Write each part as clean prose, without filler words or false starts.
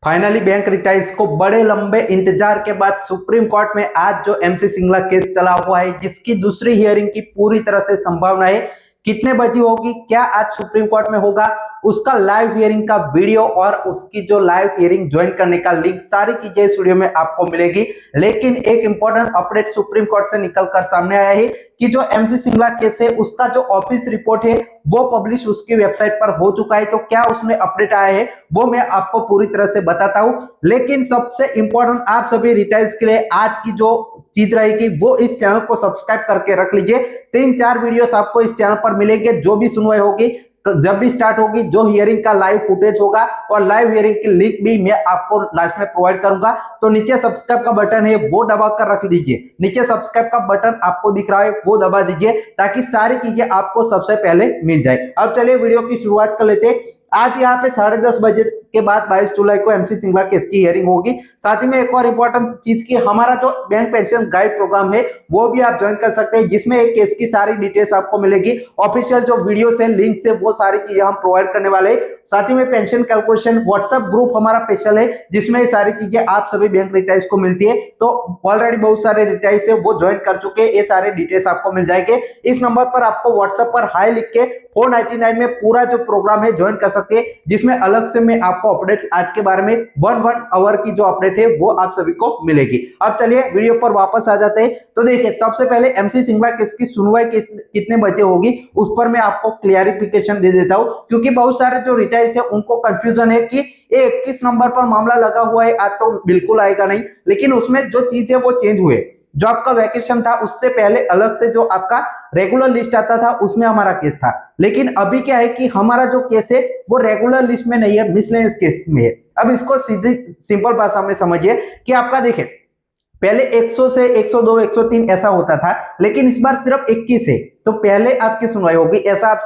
Finally bank रिटाइज को बड़े लंबे इंतजार के बाद सुप्रीम कोर्ट में आज जो एमसी सिंगला केस चला हुआ है, जिसकी दूसरी हियरिंग की पूरी तरह से संभावना है। कितने बजे होगी, क्या आज सुप्रीम कोर्ट में होगा, उसका लाइव हियरिंग का वीडियो और उसकी जो लाइव हियरिंग ज्वाइन करने का लिंक, सारी चीजें इस वीडियो में आपको मिलेगी। लेकिन एक इंपॉर्टेंट अपडेट सुप्रीम कोर्ट से निकलकर सामने आया है कि जो एमसी सिंगला केस है उसका जो ऑफिस रिपोर्ट है वो पब्लिश उसकी वेबसाइट पर हो चुका है। तो क्या उसमें अपडेट आया है वो मैं आपको पूरी तरह से बताता हूं। लेकिन सबसे इंपॉर्टेंट आप सभी रिटाइज के लिए आज की जो चीज रहेगी वो इस चैनल को सब्सक्राइब करके रख लीजिए। 3-4 वीडियोस आपको इस चैनल पर मिलेंगे। जो भी सुनवाई होगी, जब भी स्टार्ट होगी, जो हियरिंग का लाइव फुटेज होगा और लाइव हियरिंग की लिंक भी मैं आपको लास्ट में प्रोवाइड करूंगा। तो नीचे सब्सक्राइब का बटन है वो दबा कर रख लीजिए। नीचे सब्सक्राइब का बटन आपको दिख रहा है वो दबा दीजिए ताकि सारी चीजें आपको सबसे पहले मिल जाए। अब चलिए वीडियो की शुरुआत कर लेते हैं। आज यहाँ पे 10:30 बजे के बाद 22 जुलाई को एमसी सिंगला केस की हियरिंग होगी। साथ ही में एक और इंपॉर्टेंट चीज की, हमारा जो बैंक पेंशन गाइड प्रोग्राम है वो भी आप ज्वाइन कर सकते हैं, जिसमें एक केस की सारी डिटेल्स आपको मिलेगी। ऑफिशियल जो वीडियो से लिंक से वो सारी चीजें हम प्रोवाइड करने वाले हैं। साथ ही में पेंशन कैलकुलेशन व्हाट्सएप ग्रुप हमारा स्पेशल है, जिसमें ये सारी चीजें आप सभी बैंक रिटाइज को मिलती है। तो ऑलरेडी बहुत सारे रिटाइज है वो ज्वाइन कर चुके हैं, ये सारे डिटेल्स आपको मिल जाएंगे। इस नंबर पर आपको व्हाट्सएप पर हाई लिख के 499 में पूरा जो प्रोग्राम है ज्वाइन कर सकते हैं, जिसमें अलग से मैं आपको अपडेट्स आज के बारे में 1 आवर की जो अपडेट है वो आप सभी को मिलेगी। अब चलिए वीडियो पर वापस आ जाते हैं। तो देखिए, सबसे पहले एमसी सिंगला केस की सुनवाई कितने बजे होगी उस पर मैं आपको क्लियरिफिकेशन दे देता हूं, क्योंकि बहुत सारे जो रिटाइज है उनको कंफ्यूजन है कि ये 21 नंबर पर मामला लगा हुआ है, आज तो बिल्कुल आएगा नहीं। लेकिन उसमें जो चीज है वो चेंज हुए। जो आपका वैकेशन था उससे पहले अलग से जो आपका रेगुलर लिस्ट आता था उसमें हमारा केस था। लेकिन अभी क्या है कि हमारा जो केस है वो रेगुलर लिस्ट में नहीं है, मिसलेनियस केस में है। अब इसको सीधी सिंपल भाषा में समझिए कि आपका देखिए, पहले 100 से 102 103 ऐसा होता था, लेकिन इस बार सिर्फ 21 है। तो पहले आपकी सुनवाई होगी, ऐसा आप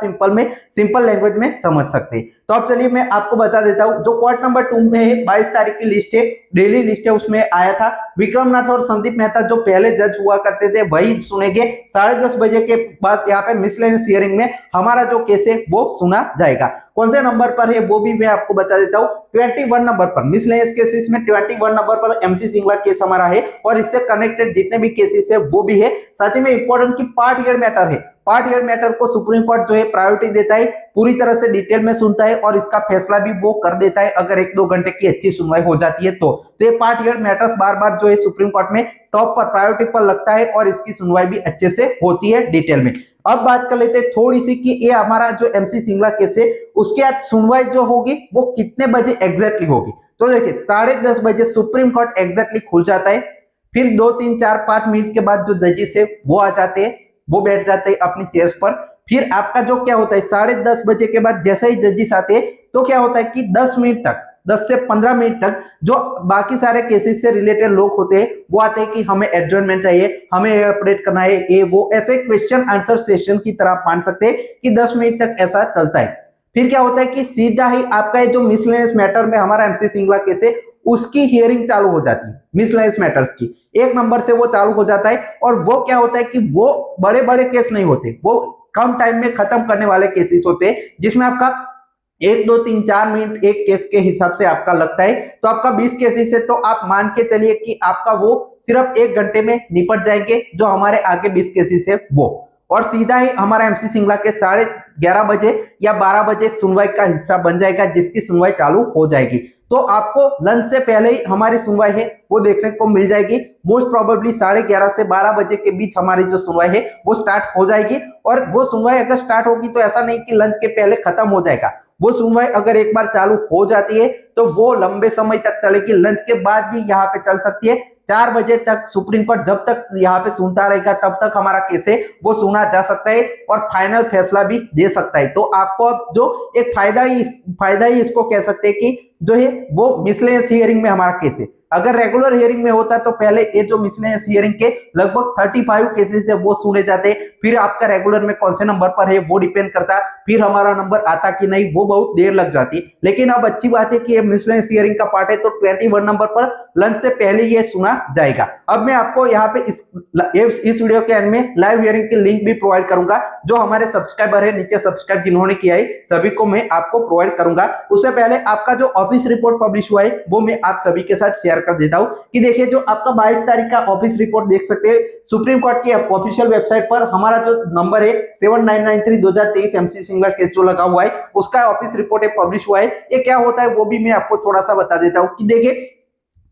सिंपल लैंग्वेज में समझ सकते हैं। तो अब चलिए मैं आपको बता देता हूं। जो कोर्ट नंबर 2 में है 22 तारीख की लिस्ट है, डेली लिस्ट है, उसमें आया था विक्रमनाथ और संदीप मेहता जो पहले जज हुआ करते थे वही सुनेंगे। 10:30 बजे के बाद यहाँ पे मिसलेनियस हियरिंग में हमारा जो केस है वो सुना जाएगा। कौन से नंबर पर है वो भी मैं आपको बता देता हूँ। 21 नंबर पर मिसलेनियस केसेस में 21 नंबर पर एमसी सिंगला केस हमारा है और इससे कनेक्टेड जितने भी केसेस है वो भी है। साथ ही में इंपॉर्टेंट की पार्ट ईयर मैटर है। पार्ट ईयर मैटर को सुप्रीम कोर्ट जो है प्रायोरिटी देता है, पूरी तरह से डिटेल में सुनता है और इसका फैसला भी वो कर देता है अगर 1-2 घंटे की अच्छी सुनवाई हो जाती है तो ये पार्ट ईयर मैटर्स बार बार जो है सुप्रीम कोर्ट में टॉप पर प्रायोरिटी पर लगता है और इसकी सुनवाई भी अच्छे से होती है डिटेल में। अब बात कर लेते हैं थोड़ी सी कि ये हमारा जो एमसी सिंगला केस है उसके आज सुनवाई जो होगी वो कितने बजे एग्जैक्टली होगी। तो देखिए, 10:30 बजे सुप्रीम कोर्ट एग्जैक्टली खुल जाता है। फिर 2-3-4-5 मिनट के बाद जो जजेस है वो आ जाते हैं, वो बैठ जाते हैं अपनी चेयर्स पर। फिर आपका जो क्या होता है 10:30 बजे के बाद जैसे ही जजेस आते हैं तो क्या होता है कि 10 मिनट तक, 10 से 15 मिनट तक जो बाकी सारे केसेस से रिलेटेड लोग होते हैं वो आते हैं कि हमें एडजॉर्नमेंट चाहिए, हमें अपडेट करना है, ये वो ऐसे क्वेश्चन आंसर सेशन की तरह मान सकते हैं कि 10 मिनट तक ऐसा चलता है। फिर क्या होता है कि सीधा ही आपका जो मिसलेनियस मैटर में हमारा एमसी सिंगला केस है उसकी हियरिंग चालू हो जाती है। मिसलेनियस मैटर्स की 1 नंबर से वो चालू हो जाता है और वो क्या होता है कि वो बड़े बड़े केस नहीं होते, वो कम टाइम में खत्म करने वाले केसेस होते हैं, जिसमें आपका 1-2-3-4 मिनट एक केस के हिसाब से आपका लगता है। तो आपका 20 केसेस है तो आप मान के चलिए कि आपका वो सिर्फ 1 घंटे में निपट जाएंगे जो हमारे आगे 20 केसेस है वो। और सीधा ही हमारा एमसी सिंगला के 11:30 बजे या 12 बजे सुनवाई का हिस्सा बन जाएगा, जिसकी सुनवाई चालू हो जाएगी। तो आपको लंच से पहले ही हमारी सुनवाई है वो देखने को मिल जाएगी। मोस्ट प्रोबेबली 11:30 से 12 बजे के बीच हमारी जो सुनवाई है वो स्टार्ट हो जाएगी। और वो सुनवाई अगर स्टार्ट होगी तो ऐसा नहीं कि लंच के पहले खत्म हो जाएगा। वो सुनवाई अगर एक बार चालू हो जाती है तो वो लंबे समय तक चलेगी, लंच के बाद भी यहाँ पे चल सकती है। 4 बजे तक सुप्रीम कोर्ट जब तक यहाँ पे सुनता रहेगा तब तक हमारा केस है वो सुना जा सकता है और फाइनल फैसला भी दे सकता है। तो आपको अब जो एक फायदा ही इसको कह सकते हैं कि जो है वो मिसलेनियस हियरिंग में हमारा केस है। अगर रेगुलर हियरिंग में होता तो पहले ये जो मिसलेनियस हियरिंग के लगभग 35 केसेस है वो सुने जाते, फिर आपका रेगुलर में कौन से नंबर पर है वो डिपेंड करता, फिर हमारा नंबर आता कि नहीं वो बहुत देर लग जाती। लेकिन अब अच्छी बात है कि ये मिसलेनियस हियरिंग का पार्ट है तो 21 नंबर पर लंच से पहले ये सुना जाएगा। अब मैं आपको यहाँ पे इस वीडियो के एंड में लाइव हियरिंग की लिंक भी प्रोवाइड करूंगा, जो हमारे सब्सक्राइबर है नीचे सब्सक्राइब जिन्होंने किया है सभी को मैं आपको प्रोवाइड करूंगा। उससे पहले आपका जो ऑफिस रिपोर्ट पब्लिश हुआ है वो मैं आप सभी के साथ शेयर कर देता हूं कि देखिए जो आपका 22 तारीख का ऑफिस रिपोर्ट देख सकते हैं सुप्रीम कोर्ट की ऑफिशियल वेबसाइट पर, हमारा जो नंबर है 7993/2023 एमसी सिंगला केस जो लगा हुआ है उसका ऑफिस रिपोर्ट है पब्लिश हुआ है। ये क्या होता है वो भी मैं आपको थोड़ा सा बता देता हूं कि देखिए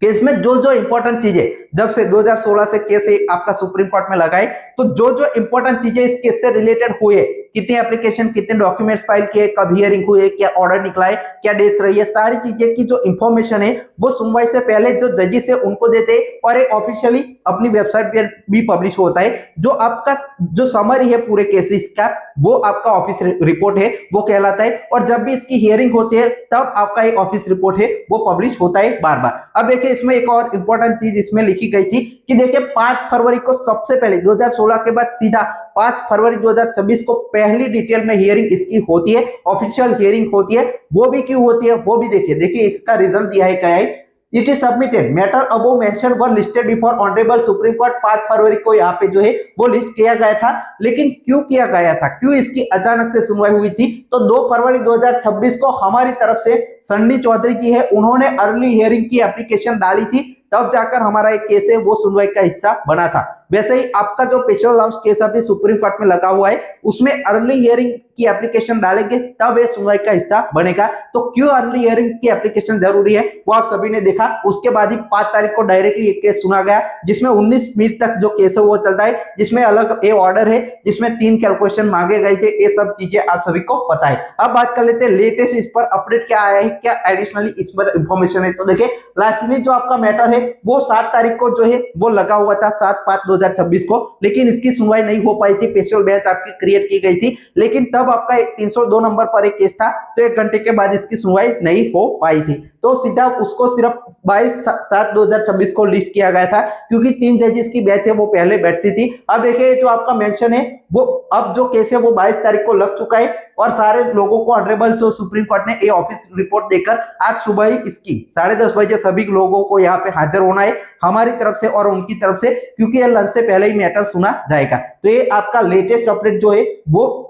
केस में जो जो इंपॉर्टेंट चीजें जब से 2016 से केस आपका सुप्रीम कोर्ट में लगा है तो जो जो इंपॉर्टेंट चीजें इस केस से रिलेटेड हुए, कितने एप्लीकेशन कितने डॉक्यूमेंट्स फाइल किए, कब हियरिंग हुई, क्या ऑर्डर निकला है, क्या डेट्स रही है, सारी चीजें की जो इंफॉर्मेशन है वो सुनवाई से पहले जो जजेस है उनको देते हैं और एक ऑफिशियली अपनी वेबसाइट पर भी पब्लिश होता है। जो आपका जो समरी है पूरे केसेस का वो आपका ऑफिस रिपोर्ट है वो कहलाता है, और जब भी इसकी हियरिंग होती है तब आपका एक ऑफिस रिपोर्ट है वो पब्लिश होता है बार बार। अब देखिए इसमें एक और इंपॉर्टेंट चीज इसमें लिखी गई थी कि देखिए 5 फरवरी को सबसे पहले 2016 के बाद सीधा 5 फरवरी 2026 को पहली डिटेल में हियरिंग इसकी होती है, ऑफिशियल हियरिंग होती है। वो भी क्यों होती है वो भी देखिए इसका रिजल्ट दिया है क्या है, it is submitted matter above mention were listed before honourable supreme court. 5 फरवरी को यहाँ पे जो है वो लिस्ट किया गया था, लेकिन क्यों किया गया था, क्यों इसकी अचानक से सुनवाई हुई थी, तो 2 फरवरी 2026 को हमारी तरफ से संडी चौधरी की है उन्होंने अर्ली हियरिंग की एप्लीकेशन डाली थी, तब जाकर हमारा एक केस है वो सुनवाई का हिस्सा बना था। वैसे ही आपका जो स्पेशल अलाउंस केस अभी सुप्रीम कोर्ट में लगा हुआ है उसमें अर्ली हियरिंग की एप्लीकेशन डालेंगे तब ये सुनवाई का हिस्सा बनेगा। तो क्यों अर्ली हियरिंग की एप्लीकेशन जरूरी है वो आप सभी ने देखा। उसके बाद ही 5 तारीख को डायरेक्टली एक केस सुना गया जिसमें 19 मिनट तक जो केस है वो चलता है, जिसमें अलग ए ऑर्डर है, जिसमें 3 कैलकुलेशन मांगे गए थे। ये सब चीजें आप सभी को पता है। अब बात कर लेते हैं लेटेस्ट इस पर अपडेट क्या आया है, क्या एडिशनली इस पर इंफॉर्मेशन है। तो देखिए लास्टली जो आपका मैटर है वो 7 तारीख को जो है वो लगा हुआ था 7/5/2026 को, लेकिन इसकी सुनवाई नहीं हो पाई थी, स्पेशल बेंच आपकी क्रिएट की गई थी, लेकिन तब आपका 302 नंबर पर एक केस था तो 1 घंटे के बाद इसकी सुनवाई नहीं हो पाई थी, तो सीधा उसको सिर्फ 22/7/2026 को लिस्ट किया गया था क्योंकि 3 जजेस की बेंच है वो पहले बैठती थी। अब देखिए जो आपका मेंशन है वो अब जो केस है वो 22 तारीख को लग चुका है और सारे लोगों को ऑनरेबल सुप्रीम कोर्ट ने ये ऑफिस रिपोर्ट देकर आज सुबह ही इसकी 10:30 बजे सभी लोगों को यहाँ पे हाजिर होना है हमारी तरफ से और उनकी तरफ से, क्योंकि ये लंच से पहले ही मैटर सुना जाएगा। तो ये आपका लेटेस्ट अपडेट जो है वो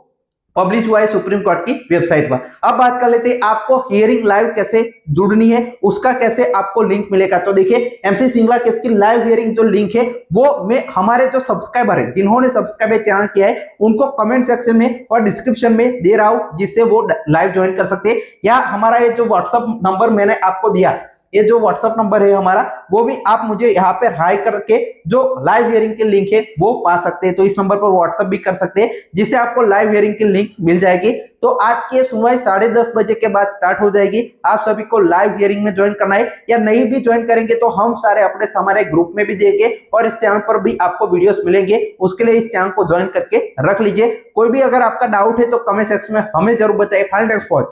पब्लिश हुआ है सुप्रीम कोर्ट की वेबसाइट पर। अब बात कर लेते हैं आपको हियरिंग लाइव कैसे जुड़नी है, उसका कैसे आपको लिंक मिलेगा। तो देखिए एमसी सिंगला केस की लाइव हियरिंग जो लिंक है वो मैं हमारे जो सब्सक्राइबर है जिन्होंने सब्सक्राइब चैनल किया है उनको कमेंट सेक्शन में और डिस्क्रिप्शन में दे रहा हूं, जिससे वो लाइव ज्वाइन कर सकते हैं। या हमारा ये जो व्हाट्सएप नंबर मैंने आपको दिया, ये जो व्हाट्सएप नंबर है हमारा, वो भी आप मुझे यहाँ पे हाई करके जो लाइव हियरिंग के लिंक है वो पा सकते हैं। तो इस नंबर पर व्हाट्सएप भी कर सकते हैं जिससे आपको लाइव हियरिंग की लिंक मिल जाएगी। तो आज की सुनवाई 10:30 बजे के बाद स्टार्ट हो जाएगी। आप सभी को लाइव हियरिंग में ज्वाइन करना है, या नहीं भी ज्वाइन करेंगे तो हम सारे अपडेट्स हमारे ग्रुप में भी देंगे और इस चैनल पर भी आपको वीडियोस मिलेंगे। उसके लिए इस चैनल को ज्वाइन करके रख लीजिए। कोई भी अगर आपका डाउट है तो कमेंट सेक्शन में हमें जरूर बताइए। फाइनल टेक्स्ट पहुंच